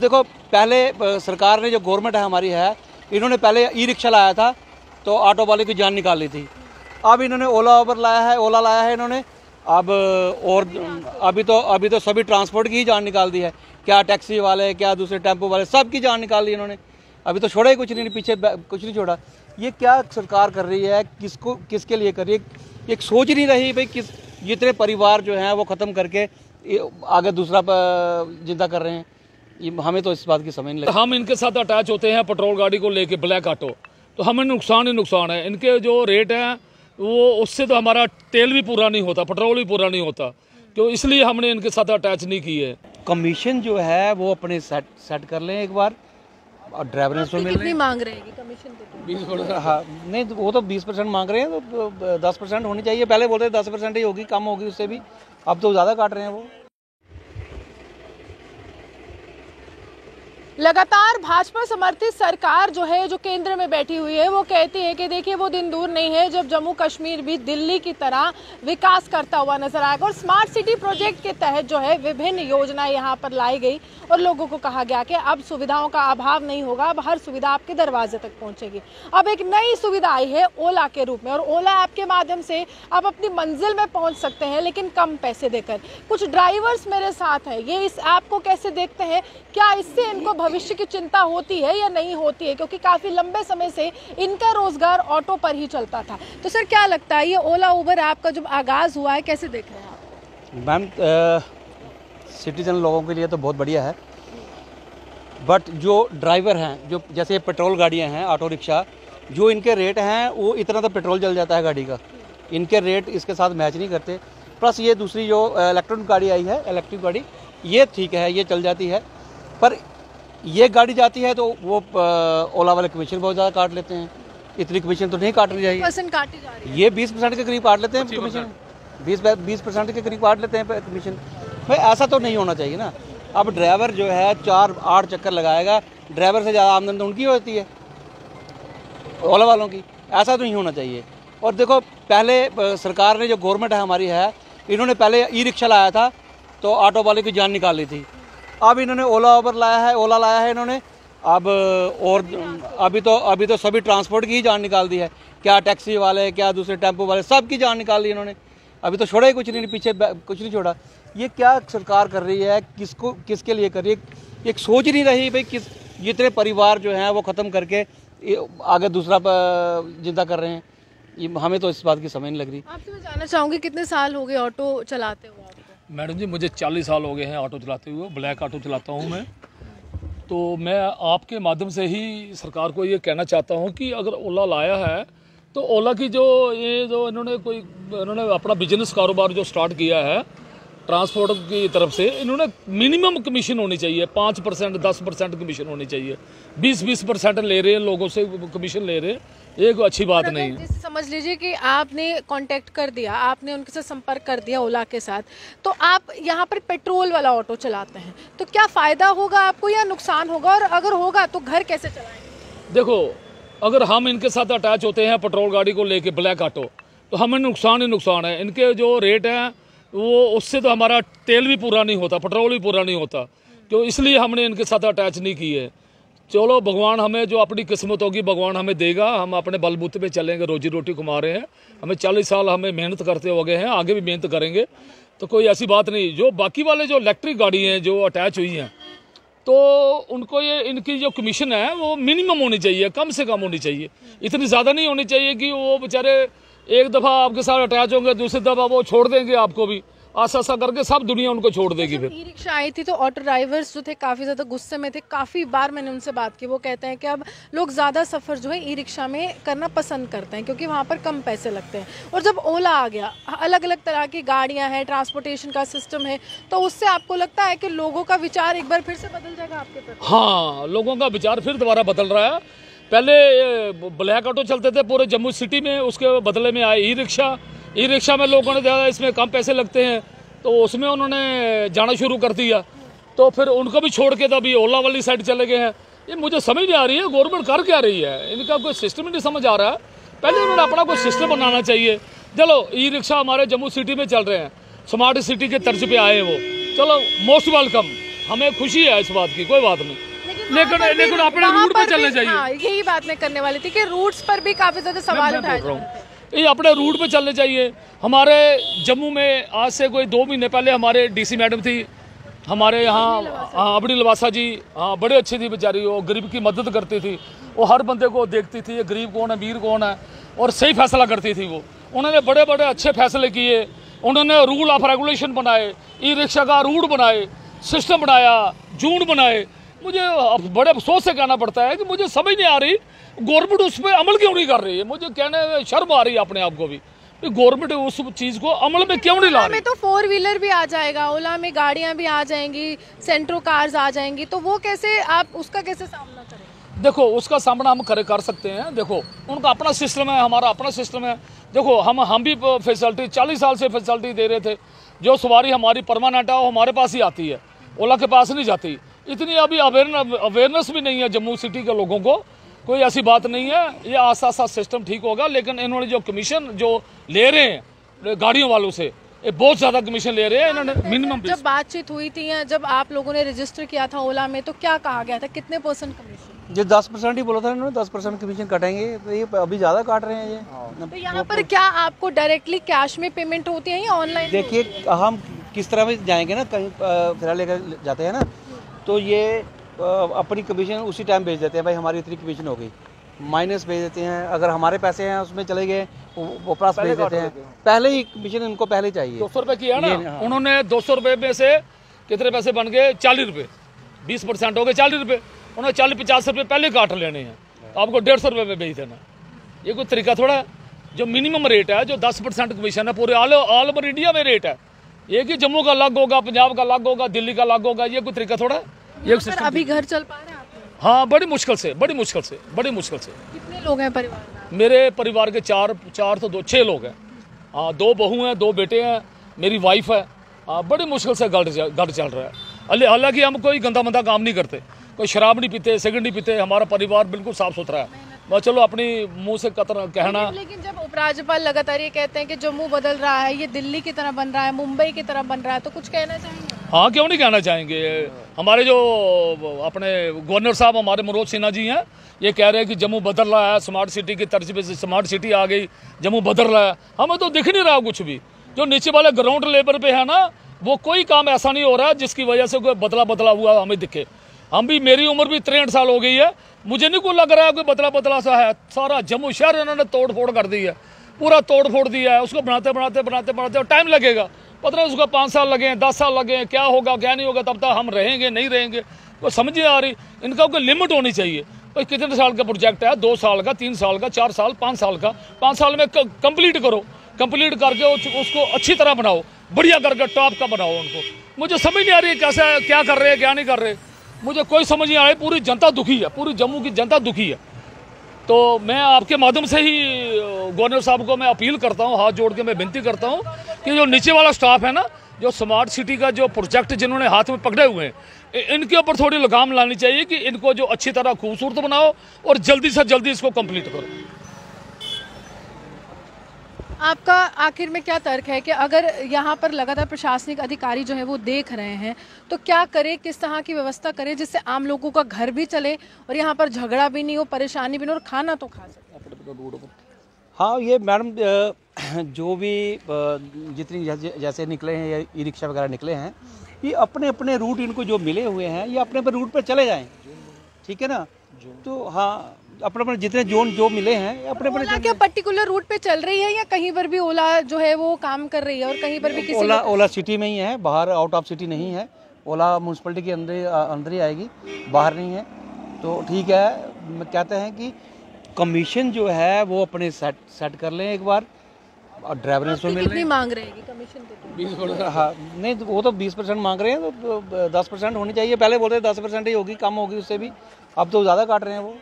देखो पहले सरकार ने जो गवर्नमेंट है हमारी है, इन्होंने पहले ई रिक्शा लाया था तो ऑटो वाले की जान निकाल ली थी। अब इन्होंने ओला उबर लाया है, ओला लाया है इन्होंने। अब और अभी तो सभी ट्रांसपोर्ट की ही जान निकाल दी है। क्या टैक्सी वाले, क्या दूसरे टेम्पो वाले, सब की जान निकाल दी इन्होंने। अभी तो छोड़ा ही कुछ नहीं, पीछे कुछ नहीं छोड़ा। ये क्या सरकार कर रही है, किसके लिए कर रही है? एक सोच नहीं रही भाई किस जितने परिवार जो हैं वो ख़त्म करके आगे दूसरा जिंदा कर रहे हैं। हमें तो इस बात की समझ नहीं लगती। हम इनके साथ अटैच होते हैं पेट्रोल गाड़ी को लेके, ब्लैक ऑटो, तो हमें नुकसान ही नुकसान है। इनके जो रेट हैं वो उससे तो हमारा तेल भी पूरा नहीं होता, पेट्रोल भी पूरा नहीं होता, तो इसलिए हमने इनके साथ अटैच नहीं की है। कमीशन जो है वो अपने सेट कर लें एक बार, और ड्राइवर से मिल कितनी मांग रहेगी कमीशन? 20%। हाँ नहीं, वो तो 20% मांग रहे हैं, तो 10% होनी चाहिए। पहले बोलते थे 10% ही होगी, कम होगी उससे भी, अब तो ज़्यादा काट रहे हैं वो। लगातार भाजपा समर्थित सरकार जो है, जो केंद्र में बैठी हुई है, वो कहती है कि देखिए वो दिन दूर नहीं है जब जम्मू कश्मीर भी दिल्ली की तरह विकास करता हुआ नजर आएगा। और स्मार्ट सिटी प्रोजेक्ट के तहत जो है विभिन्न योजनाएं यहाँ पर लाई गई और लोगों को कहा गया कि अब सुविधाओं का अभाव नहीं होगा, अब हर सुविधा आपके दरवाजे तक पहुंचेगी। अब एक नई सुविधा आई है ओला के रूप में, और ओला ऐप के माध्यम से आप अपनी मंजिल में पहुंच सकते हैं, लेकिन कम पैसे देकर। कुछ ड्राइवर्स मेरे साथ हैं, ये इस ऐप को कैसे देखते हैं, क्या इससे इनको भविष्य की चिंता होती है या नहीं होती है, क्योंकि काफी लंबे समय से इनका रोजगार ऑटो पर ही चलता था। तो सर क्या लगता है, ये ओला उबर ऐप का जब आगाज हुआ है, कैसे देख रहे हैं आप? मैम सिटीजन लोगों के लिए तो बहुत बढ़िया है, बट जो ड्राइवर हैं, जो जैसे पेट्रोल गाड़ियां हैं, ऑटो रिक्शा, जो इनके रेट हैं वो इतना तो पेट्रोल जल जाता है गाड़ी का, इनके रेट इसके साथ मैच नहीं करते। प्लस ये दूसरी जो इलेक्ट्रॉनिक गाड़ी आई है, इलेक्ट्रिक गाड़ी, ये ठीक है, ये चल जाती है, पर ये गाड़ी जाती है तो वो ओला वाले कमीशन बहुत ज़्यादा काट लेते हैं। इतनी कमीशन तो नहीं काटनी चाहिए। % काटी जा रही है। ये 20% के करीब काट लेते हैं कमीशन, 20% के करीब काट लेते हैं कमीशन। भाई ऐसा तो नहीं होना चाहिए ना। अब ड्राइवर जो है 4-8 चक्कर लगाएगा, ड्राइवर से ज़्यादा आमदनी तो उनकी होती है, ओला वालों की। ऐसा तो नहीं होना चाहिए। और देखो पहले सरकार ने जो गवर्नमेंट है हमारी है, इन्होंने पहले ई रिक्शा लाया था तो ऑटो वाले की जान निकाल ली थी। अब इन्होंने ओला उबर लाया है, ओला लाया है इन्होंने। अब और अभी तो सभी ट्रांसपोर्ट की ही जान निकाल दी है। क्या टैक्सी वाले, क्या दूसरे टेम्पो वाले, सब की जान निकाल दी इन्होंने। अभी तो छोड़ा ही कुछ नहीं, पीछे कुछ नहीं छोड़ा। ये क्या सरकार कर रही है, किसके लिए कर रही है? एक सोच नहीं रही भाई किस जितने परिवार जो हैं वो ख़त्म करके आगे दूसरा जिंदा कर रहे हैं। हमें तो इस बात की समझ नहीं लग रही। आपसे मैं जानना चाहूँगी, कितने साल हो गए ऑटो चलाते हुए? मैडम जी मुझे 40 साल हो गए हैं ऑटो चलाते हुए, ब्लैक ऑटो चलाता हूँ मैं। तो मैं आपके माध्यम से ही सरकार को ये कहना चाहता हूँ कि अगर ओला लाया है तो ओला की जो इन्होंने अपना बिजनेस कारोबार जो स्टार्ट किया है ट्रांसपोर्ट की तरफ से, इन्होंने मिनिमम कमीशन होनी चाहिए। 5%, 10% कमीशन होनी चाहिए। 20% ले रहे हैं लोगों से, कमीशन ले रहे हैं, ये कोई अच्छी बात नहीं है। समझ लीजिए कि आपने कांटेक्ट कर दिया, आपने उनके साथ संपर्क कर दिया ओला के साथ, तो आप यहाँ पर पेट्रोल वाला ऑटो चलाते हैं, तो क्या फ़ायदा होगा आपको या नुकसान होगा? और अगर होगा तो घर कैसे चलाएंगे? देखो अगर हम इनके साथ अटैच होते हैं पेट्रोल गाड़ी को लेके, ब्लैक ऑटो, तो हमें नुकसान ही नुकसान है। इनके जो रेट हैं वो उससे तो हमारा तेल भी पूरा नहीं होता, पेट्रोल भी पूरा नहीं होता, तो इसलिए हमने इनके साथ अटैच नहीं की है। चलो भगवान हमें जो अपनी किस्मत होगी भगवान हमें देगा, हम अपने बलबूते पे चलेंगे, रोजी रोटी कमा रहे हैं। हमें 40 साल हमें मेहनत करते हो गए हैं, आगे भी मेहनत करेंगे, तो कोई ऐसी बात नहीं। जो बाकी वाले जो इलेक्ट्रिक गाड़ी हैं जो अटैच हुई हैं, तो उनको ये इनकी जो कमीशन है वो मिनिमम होनी चाहिए, कम से कम होनी चाहिए। इतनी ज़्यादा नहीं होनी चाहिए कि वो बेचारे एक दफ़ा आपके साथ अटैच होंगे, दूसरी दफ़ा वो छोड़ देंगे आपको भी, आसा करके सब दुनिया उनको छोड़ देगी। फिर ई रिक्शा आई थी तो ऑटो ड्राइवर्स जो थे काफ़ी ज़्यादा गुस्से में थे। काफ़ी बार मैंने उनसे बात की, वो कहते हैं कि अब लोग ज़्यादा सफ़र जो है ई रिक्शा में करना पसंद करते हैं, क्योंकि वहाँ पर कम पैसे लगते हैं। और जब ओला आ गया, अलग अलग तरह की गाड़ियाँ हैं, ट्रांसपोर्टेशन का सिस्टम है, तो उससे आपको लगता है कि लोगों का विचार एक बार फिर से बदल जाएगा आपके प्रति? हाँ, लोगों का विचार फिर दोबारा बदल रहा है। पहले ब्लैक ऑटो चलते थे पूरे जम्मू सिटी में, उसके बदले में आए ई रिक्शा। ई रिक्शा में लोगों ने ज़्यादा इसमें कम पैसे लगते हैं तो उसमें उन्होंने जाना शुरू कर दिया, तो फिर उनको भी छोड़ के अभी ओला वाली साइड चले गए हैं। ये मुझे समझ नहीं आ रही है गवर्नमेंट कर क्या रही है, इनका कोई सिस्टम ही नहीं समझ आ रहा है। पहले इन्होंने अपना कोई सिस्टम बनाना चाहिए। चलो ई रिक्शा हमारे जम्मू सिटी में चल रहे हैं, स्मार्ट सिटी के तर्ज पे आए हैं वो, चलो मोस्ट वेलकम, हमें खुशी है इस बात की, कोई बात नहीं, लेकिन अपने रूट पे चलने चाहिए। हाँ, यही बात मैं करने वाली थी कि रूट्स पर भी काफी ज्यादा सवाल उठाए जा रहे हैं। ये अपने रूट पे चलने चाहिए। हमारे जम्मू में आज से कोई 2 महीने पहले हमारे डीसी मैडम थी हमारे यहाँ, अबड़ी लवासा जी, हाँ बड़े अच्छी थी बेचारी, वो गरीब की मदद करती थी, वो हर बंदे को देखती थी, ये गरीब कौन है, अमीर कौन है, और सही फैसला करती थी वो। उन्होंने बड़े बड़े अच्छे फैसले किए, उन्होंने रूल ऑफ रेगुलेशन बनाए, ई रिक्शा का रूट बनाए, सिस्टम बनाया, जून बनाए। मुझे बड़े अफसोस से कहना पड़ता है कि मुझे समझ नहीं आ रही गवर्नमेंट उस पर अमल क्यों नहीं कर रही है। मुझे कहने में शर्म आ रही है अपने आप को भी, गवर्नमेंट उस चीज को अमल में क्यों नहीं ला रही। में तो 4 व्हीलर भी आ जाएगा, ओला में गाड़ियां भी आ जाएंगी, सेंट्रो कार्स आ जाएंगी, तो वो कैसे, आप उसका कैसे सामना करें? देखो उसका सामना हम कर सकते हैं। देखो उनका अपना सिस्टम है, हमारा अपना सिस्टम है। देखो हम भी फैसिलिटी 40 साल से फैसिलिटी दे रहे थे। जो सवारी हमारी परमानेंट है वो हमारे पास ही आती है, ओला के पास नहीं जाती। इतनी अभी अवेयरनेस भी नहीं है जम्मू सिटी के लोगों को, कोई ऐसी बात नहीं है। ये आस्ता आस्ता सिस्टम ठीक होगा, लेकिन इन्होंने जो कमीशन जो ले रहे हैं गाड़ियों वालों से, ये बहुत ज़्यादा कमीशन ले रहे हैं इन्होंने। मिनिमम जब बातचीत हुई थी या जब आप लोगों ने रजिस्टर किया था ओला में, तो क्या कहा गया था, कितने % कमीशन? जो 10% ही बोला था इन्होंने, 10% कमीशन कटेंगे, तो ये अभी ज़्यादा काट रहे हैं ये। तो यहाँ पर क्या आपको डायरेक्टली कैश में पेमेंट होती है या ऑनलाइन? देखिए हम किस तरह में जाएंगे ना, कहीं फिलहाल लेकर जाते हैं ना, तो ये अपनी कमीशन उसी टाइम भेज देते हैं, भाई हमारी इतनी कमीशन हो गई, माइनस भेज देते हैं। अगर हमारे पैसे हैं उसमें चले गए वो प्लस भेज देते हैं। पहले ही कमीशन इनको पहले चाहिए। 200 रुपये किया ना उन्होंने, 200 रुपये में से कितने पैसे बन गए? 40 रुपये, 20% हो गए 40 रुपये। उन्होंने 40-50 रुपये पहले काट लेने हैं, तो आपको 150 रुपये में भेज देना। ये कोई तरीका थोड़ा है? जो मिनिमम रेट है, जो 10% कमीशन है, पूरे ऑल ओवर इंडिया में रेट है। ये कि जम्मू का अलग होगा, पंजाब का अलग होगा, दिल्ली का अलग होगा, ये कोई तरीका थोड़ा है? ये अभी घर चल पा रहे हैं आप लोग? हाँ बड़ी मुश्किल से। कितने लोग हैं परिवार में? मेरे परिवार के 4 तो 6 लोग हैं। हाँ 2 बहू हैं, 2 बेटे हैं, मेरी वाइफ है। हाँ बड़ी मुश्किल से घर चल रहा है। हालांकि हम कोई गंदा मंदा काम नहीं करते, कोई शराब नहीं पीते, सिगरेट नहीं पीते, हमारा परिवार बिल्कुल साफ सुथरा है। बस चलो अपनी मुंह से कहना। लेकिन जब उपराज्यपाल लगातार ये कहते हैं कि जम्मू बदल रहा है, ये दिल्ली की तरह बन रहा है, मुंबई की तरह बन रहा है, तो कुछ कहना चाहेंगे? हाँ क्यों नहीं कहना चाहेंगे। हमारे जो अपने गवर्नर साहब हमारे मनोज सिन्हा जी हैं, ये कह रहे हैं कि जम्मू बदल रहा है, स्मार्ट सिटी की तर्ज पे स्मार्ट सिटी आ गई, जम्मू बदल रहा है। हमें तो दिख नहीं रहा कुछ भी। जो नीचे वाले ग्राउंड लेवल पे है ना, वो कोई काम ऐसा नहीं हो रहा जिसकी वजह से कोई बदला हुआ हमें दिखे। हम भी, मेरी उम्र भी 63 साल हो गई है, मुझे नहीं कोई लग रहा है कोई बदला सा है। सारा जम्मू शहर इन्होंने तोड़ फोड़ कर दी है, पूरा तोड़ फोड़ दिया है। उसको बनाते टाइम लगेगा, पता नहीं उसको 5 साल लगे, 10 साल लगे, क्या होगा क्या नहीं होगा, तब तक हम रहेंगे नहीं रहेंगे, कोई समझ नहीं आ रही। इनका कोई लिमिट होनी चाहिए। भाई कितने साल का प्रोजेक्ट है? 2 साल का, 3 साल का, 4 साल, 5 साल का। 5 साल में कंप्लीट करो, कंप्लीट करके उसको अच्छी तरह बनाओ, बढ़िया करके टॉप का बनाओ उनको। मुझे समझ नहीं आ रही है कैसा, क्या कर रहे हैं क्या नहीं कर रहे, मुझे कोई समझ नहीं आ रही। पूरी जनता दुखी है, पूरी जम्मू की जनता दुखी है। तो मैं आपके माध्यम से ही गवर्नर साहब को मैं अपील करता हूँ, हाथ जोड़ के मैं विनती करता हूँ कि जो नीचे वाला स्टाफ है ना, जो स्मार्ट सिटी का जो प्रोजेक्ट जिन्होंने हाथ में पकड़े हुए हैं, इनके ऊपर थोड़ी लगाम लानी चाहिए कि इनको जो अच्छी तरह खूबसूरत बनाओ और जल्दी से जल्दी इसको कंप्लीट करो। आपका आखिर में क्या तर्क है कि अगर यहाँ पर लगातार प्रशासनिक अधिकारी जो है वो देख रहे हैं, तो क्या करे, किस तरह की व्यवस्था करें जिससे आम लोगों का घर भी चले और यहाँ पर झगड़ा भी नहीं हो, परेशानी भी नहीं हो और खाना तो खा सके? हाँ ये मैडम जो भी जितनी जैसे निकले हैं या ई रिक्शा वगैरह निकले हैं, ये अपने अपने रूट इनको जो मिले हुए हैं, ये अपने अपने रूट पर चले जाएं, ठीक है ना। तो हाँ अपने अपने जितने जोन जो मिले हैं अपने अपने। ओला क्या पर्टिकुलर रूट पे चल रही है या कहीं पर भी ओला जो है वो काम कर रही है और कहीं पर भी किसी? ओला सिटी में ही है, बाहर आउट ऑफ सिटी नहीं है। ओला म्यूनसिपलिटी के अंदर ही आएगी, बाहर नहीं है। तो ठीक है, कहते हैं कि कमीशन जो है वो अपने सेट कर लें एक बार, और ड्राइवर ने कितनी मांग रहेगी कमीशन? 20%। हाँ नहीं, वो तो 20% मांग रहे हैं, तो 10% होनी चाहिए। पहले बोलते 10% ही होगी, कम होगी उससे भी, अब तो ज़्यादा काट रहे हैं वो।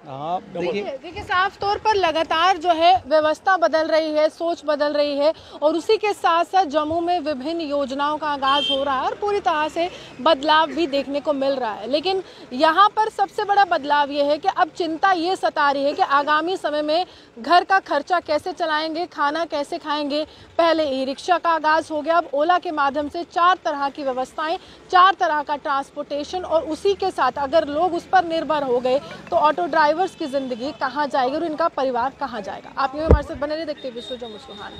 हाँ देखिए, देखिए साफ तौर पर लगातार जो है व्यवस्था बदल रही है, सोच बदल रही है और उसी के साथ साथ जम्मू में विभिन्न योजनाओं का आगाज हो रहा है और पूरी तरह से बदलाव भी देखने को मिल रहा है। लेकिन यहाँ पर सबसे बड़ा बदलाव ये है कि अब चिंता ये सता रही है कि आगामी समय में घर का खर्चा कैसे चलाएंगे, खाना कैसे खाएंगे। पहले ई रिक्शा का आगाज हो गया, अब ओला के माध्यम से 4 तरह की व्यवस्थाएं, 4 तरह का ट्रांसपोर्टेशन और उसी के साथ अगर लोग उस पर निर्भर हो गए तो ऑटो ड्राइवर्स की जिंदगी कहाँ जाएगी और इनका परिवार कहाँ जाएगा। आप ये हमारे साथ बने रहे, देखते हैं विश्व जम्मू सुहाना।